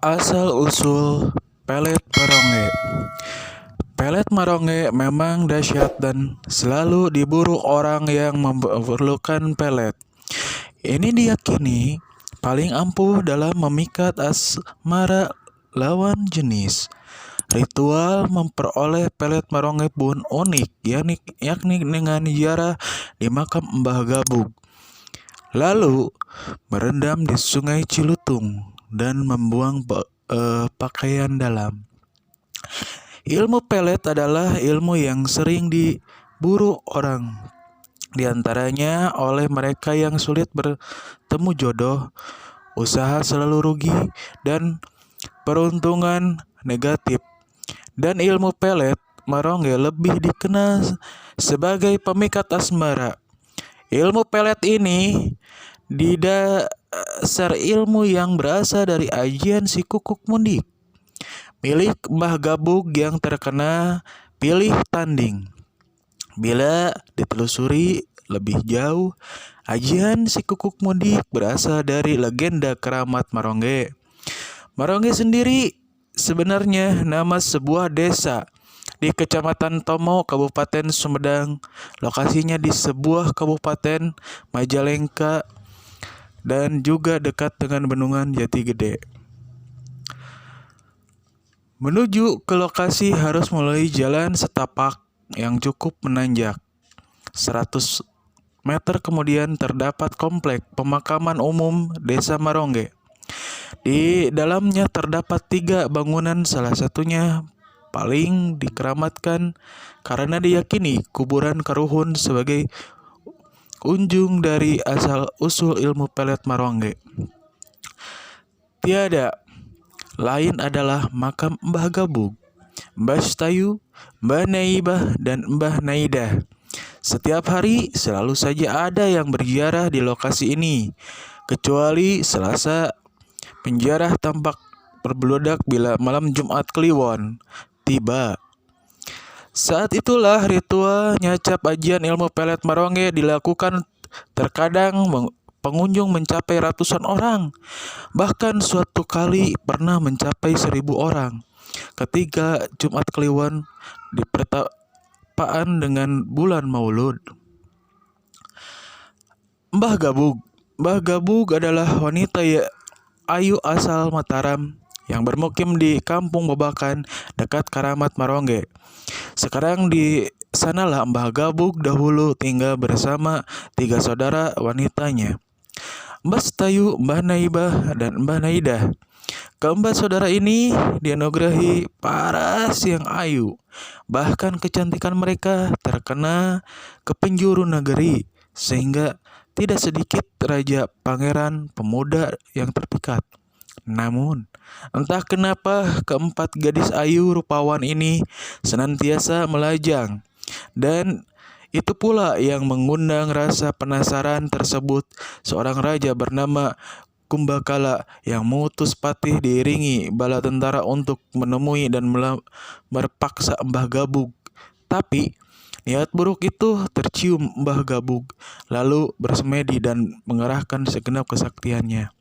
Asal-usul pelet maronge. Pelet maronge memang dahsyat dan selalu diburu orang yang memerlukan pelet. Ini diyakini paling ampuh dalam memikat asmara lawan jenis. Ritual memperoleh pelet maronge pun unik, yakni dengan ziarah di makam Mbah Gabug, lalu merendam di Sungai Cilutung dan membuang pakaian dalam. Ilmu pelet adalah ilmu yang sering diburu orang, di antaranya oleh mereka yang sulit bertemu jodoh, usaha selalu rugi, dan peruntungan negatif. Dan ilmu pelet maronge lebih dikenal sebagai pemikat asmara. Ilmu pelet ini didasar ilmu yang berasal dari ajian si Kukuk Mundik, milik Mbah Gabug yang terkena pilih tanding. Bila ditelusuri lebih jauh, ajian si Kukuk Mundik berasal dari legenda keramat Maronge. Maronge sendiri sebenarnya nama sebuah desa di Kecamatan Tomo, Kabupaten Sumedang. Lokasinya di sebuah kabupaten Majalengka dan juga dekat dengan Bendungan Jati Gede. Menuju ke lokasi harus melalui jalan setapak yang cukup menanjak. 100 meter kemudian terdapat komplek pemakaman umum Desa Maronge. Di dalamnya terdapat 3 bangunan, salah satunya paling dikeramatkan karena diyakini kuburan Karuhun sebagai ujung dari asal-usul ilmu pelet maronge. Tiada lain adalah makam Mbah Gabug, Mbah Stayu, Mbah Naibah, dan Mbah Naidah. Setiap hari selalu saja ada yang berziarah di lokasi ini, kecuali Selasa. Penziarah tampak berbeludak bila malam Jumat Kliwon tiba. Saat itulah ritual nyacap ajian ilmu pelet maronge dilakukan. Terkadang pengunjung mencapai ratusan orang. Bahkan suatu kali pernah mencapai 1.000 orang. Ketika Jumat Kliwon di pertapaan dengan bulan Maulud. Mbah Gabug adalah wanita ayu asal Mataram yang bermukim di Kampung Babakan dekat Keramat Maronge. Sekarang di sanalah Mbah Gabug dahulu tinggal bersama 3 saudara wanitanya, Mbah Stayu, Mbah Naibah, dan Mbah Naidah. Keempat saudara ini dianugerahi paras yang ayu. Bahkan kecantikan mereka terkena ke penjuru negeri, sehingga tidak sedikit raja, pangeran, pemuda yang terpikat. Namun, entah kenapa keempat gadis ayu rupawan ini senantiasa melajang. Dan itu pula yang mengundang rasa penasaran tersebut. Seorang raja bernama Kumbakala yang mengutus patih diiringi bala tentara untuk menemui dan merpaksa Mbah Gabug. Tapi niat buruk itu tercium Mbah Gabug, lalu bersemedi dan mengerahkan segenap kesaktiannya.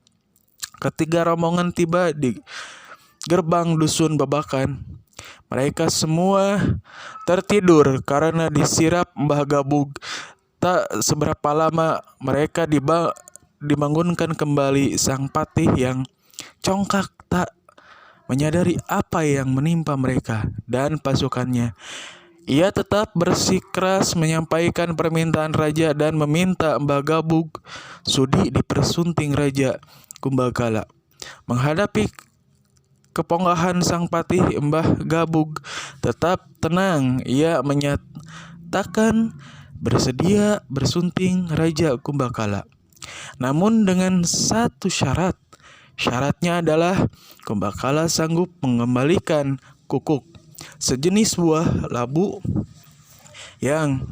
Ketika rombongan tiba di gerbang dusun Babakan, mereka semua tertidur karena disirap Mbah Gabug. Tak seberapa lama mereka dibangunkan kembali sang patih yang congkak tak menyadari apa yang menimpa mereka dan pasukannya. Ia tetap bersikeras menyampaikan permintaan raja dan meminta Mbah Gabug sudi dipersunting Raja Kumbakala. Menghadapi kepongkahan sang patih, Mbah Gabug tetap tenang. Ia menyatakan bersedia bersunting Raja Kumbakala. Namun dengan satu syarat. Syaratnya adalah Kumbakala sanggup mengembalikan kukuk, sejenis buah labu yang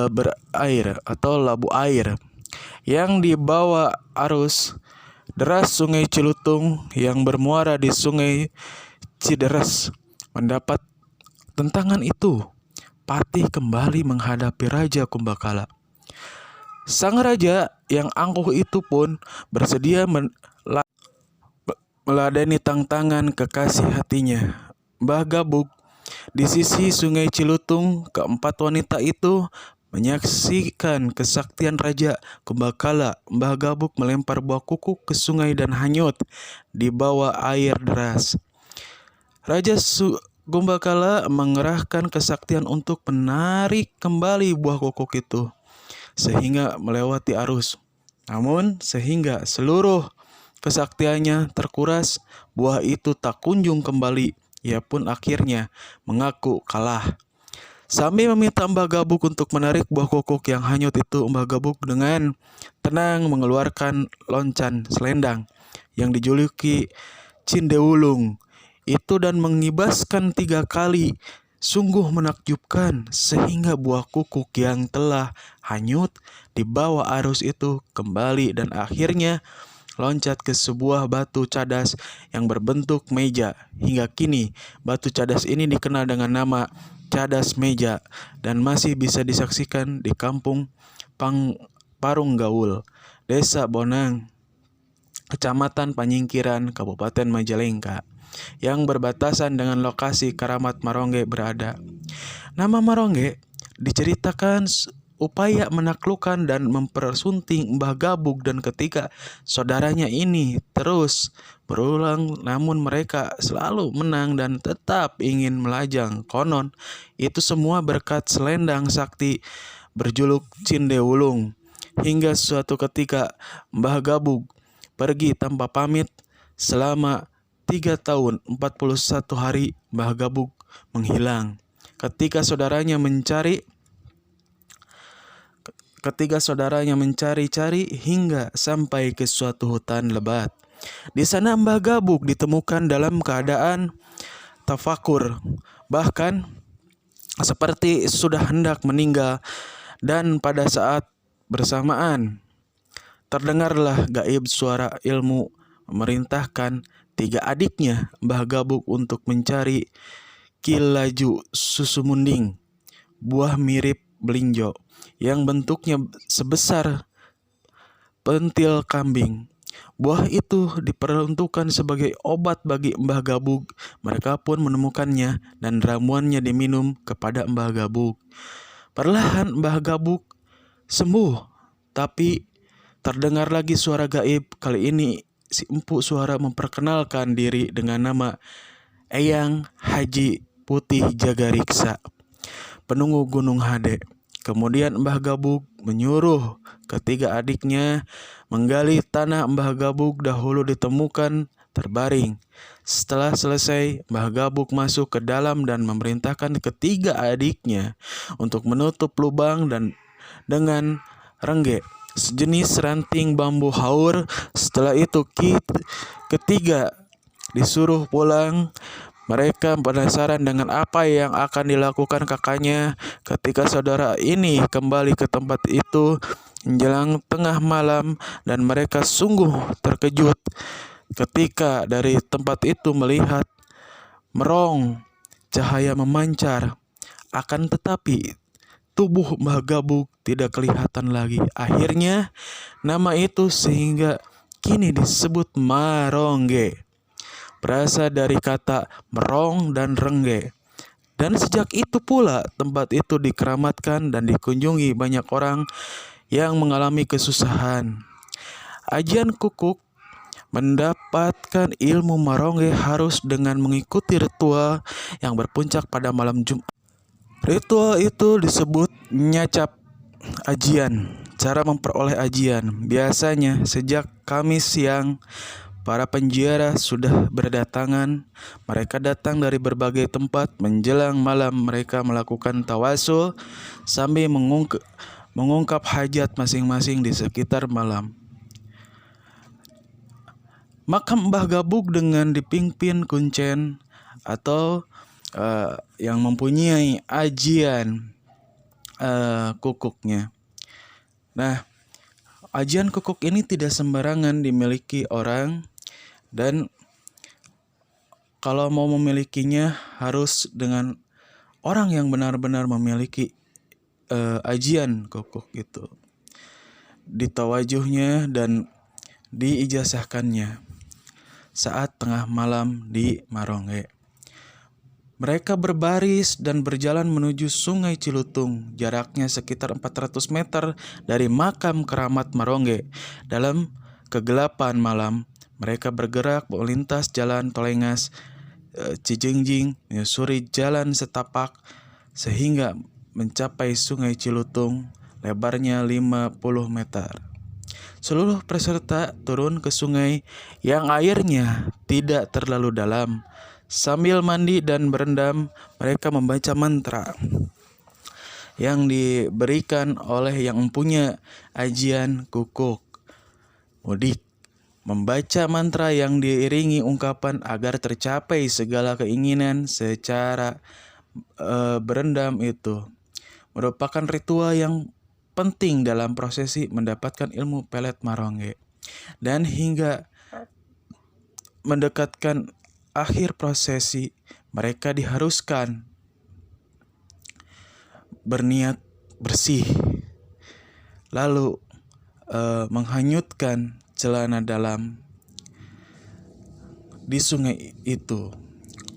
berair atau labu air yang dibawa arus deras Sungai Cilutung yang bermuara di Sungai Cideres. Mendapat tentangan itu, patih kembali menghadapi Raja Kumbakala. Sang raja yang angkuh itu pun bersedia meladeni tantangan kekasih hatinya, Mbah Gabug. Di sisi Sungai Cilutung, keempat wanita itu menyaksikan kesaktian Raja Kumbakala. Mbah Gabug melempar buah kuku ke sungai dan hanyut di bawah air deras. Kumbakala mengerahkan kesaktian untuk menarik kembali buah kukuk itu sehingga melewati arus. Namun sehingga seluruh kesaktiannya terkuras, buah itu tak kunjung kembali. Ia pun akhirnya mengaku kalah. Sambil meminta Mbah Gabug untuk menarik buah kukuk yang hanyut itu, Mbah Gabug dengan tenang mengeluarkan loncan selendang yang dijuluki Cindewulung itu dan mengibaskan 3 kali. Sungguh menakjubkan sehingga buah kukuk yang telah hanyut di bawah arus itu kembali dan akhirnya loncat ke sebuah batu cadas yang berbentuk meja. Hingga kini batu cadas ini dikenal dengan nama Cadas Meja dan masih bisa disaksikan di Kampung Parung Gaul, Desa Bonang, Kecamatan Panyingkiran, Kabupaten Majalengka, yang berbatasan dengan lokasi Karamat Marongge berada. Nama Marongge diceritakan upaya menaklukkan dan mempersunting Mbah Gabug dan ketiga saudaranya ini terus berulang, namun mereka selalu menang dan tetap ingin melajang. Konon itu semua berkat selendang sakti berjuluk Cindewulung. Hingga suatu ketika Mbah Gabug pergi tanpa pamit selama 3 tahun 41 hari. Mbah Gabug menghilang. Ketika saudaranya mencari-cari hingga sampai ke suatu hutan lebat. Di sana Mbah Gabug ditemukan dalam keadaan tafakur, bahkan seperti sudah hendak meninggal, dan pada saat bersamaan terdengarlah gaib suara ilmu memerintahkan 3 adiknya Mbah Gabug untuk mencari kilaju susu munding, buah mirip belinjo yang bentuknya sebesar pentil kambing. Buah itu diperuntukkan sebagai obat bagi Mbah Gabug. Mereka pun menemukannya dan ramuannya diminum kepada Mbah Gabug. Perlahan Mbah Gabug sembuh, tapi terdengar lagi suara gaib. Kali ini si empu suara memperkenalkan diri dengan nama Eyang Haji Putih Jagariksa, penunggu Gunung Hade. Kemudian Mbah Gabug menyuruh ketiga adiknya menggali tanah. Mbah Gabug dahulu ditemukan terbaring. Setelah selesai, Mbah Gabug masuk ke dalam dan memerintahkan ketiga adiknya untuk menutup lubang dan dengan rengge, sejenis ranting bambu haur. Setelah itu ketiga disuruh pulang. Mereka penasaran dengan apa yang akan dilakukan kakaknya ketika saudara ini kembali ke tempat itu menjelang tengah malam, dan mereka sungguh terkejut ketika dari tempat itu melihat merong cahaya memancar. Akan tetapi tubuh Mbah Gabug tidak kelihatan lagi. Akhirnya nama itu sehingga kini disebut Marongge, berasal dari kata merong dan rengge. Dan sejak itu pula tempat itu dikeramatkan dan dikunjungi banyak orang yang mengalami kesusahan. Ajian kukuk mendapatkan ilmu Marongge harus dengan mengikuti ritual yang berpuncak pada malam Jumat. Ritual itu disebut nyacap ajian. Cara memperoleh ajian biasanya sejak Kamis siang para penjara sudah berdatangan. Mereka datang dari berbagai tempat. Menjelang malam mereka melakukan tawasul sambil mengungkap hajat masing-masing di sekitar malam. Makam Mbah Gabug dengan dipimpin kuncen atau yang mempunyai ajian kukuknya. Nah, ajian kukuk ini tidak sembarangan dimiliki orang, dan kalau mau memilikinya harus dengan orang yang benar-benar memiliki ajian kukuk itu, ditawajuhnya dan diijazahkannya. saat tengah malam di Marongge. Mereka berbaris dan berjalan menuju Sungai Cilutung, jaraknya sekitar 400 meter dari makam keramat Marongge. Dalam kegelapan malam, mereka bergerak melintas jalan Tolengas, Cijengjing, menyusuri jalan setapak sehingga mencapai Sungai Cilutung, lebarnya 50 meter. Seluruh peserta turun ke sungai yang airnya tidak terlalu dalam. Sambil mandi dan berendam, mereka membaca mantra yang diberikan oleh yang mempunyai ajian kukuk mudik. Membaca mantra yang diiringi ungkapan agar tercapai segala keinginan secara berendam itu merupakan ritual yang penting dalam prosesi mendapatkan ilmu pelet Marongge. Dan hingga mendekatkan akhir prosesi, mereka diharuskan berniat bersih, lalu menghanyutkan celana dalam di sungai itu.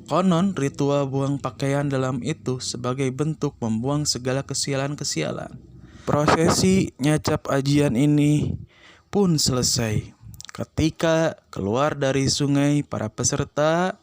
Konon ritual buang pakaian dalam itu sebagai bentuk membuang segala kesialan-kesialan. Prosesi nyacap ajian ini pun selesai. Ketika keluar dari sungai, para peserta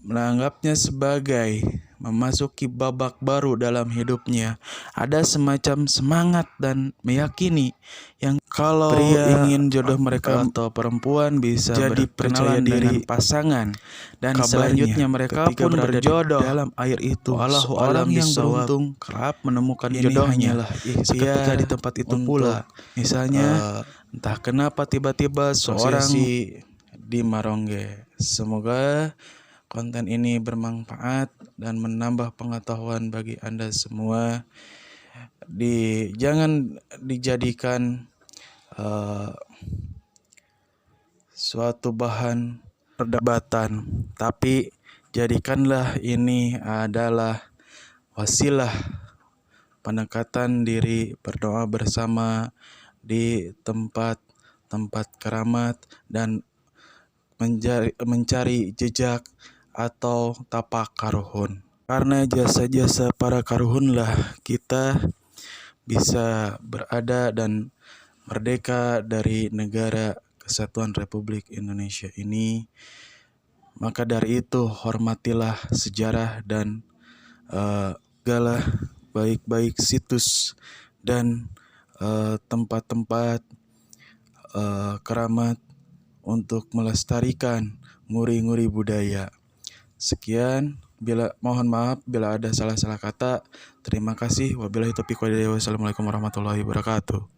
menganggapnya sebagai memasuki babak baru dalam hidupnya. Ada semacam semangat dan meyakini yang kalau ingin jodoh mereka atau perempuan bisa jadi percaya diri pasangan, dan selanjutnya mereka pun berjodoh dalam air itu. Orang yang beruntung kerap menemukan jodohnya seketika di tempat itu pula. Misalnya entah kenapa tiba-tiba seorang di Marongge. Semoga konten ini bermanfaat dan menambah pengetahuan bagi Anda semua. Jangan dijadikan suatu bahan perdebatan, tapi jadikanlah ini adalah wasilah pendekatan diri, berdoa bersama di tempat keramat dan mencari jejak atau tapak karuhun. Karena jasa-jasa para karuhunlah kita bisa berada dan merdeka dari negara Kesatuan Republik Indonesia ini. Maka dari itu hormatilah sejarah dan segala baik-baik situs dan tempat-tempat keramat untuk melestarikan nguri-nguri budaya. Sekian, mohon maaf bila ada salah-salah kata. Terima kasih. Wabillahi taufiq wal hidayah. Wassalamualaikum warahmatullahi wabarakatuh.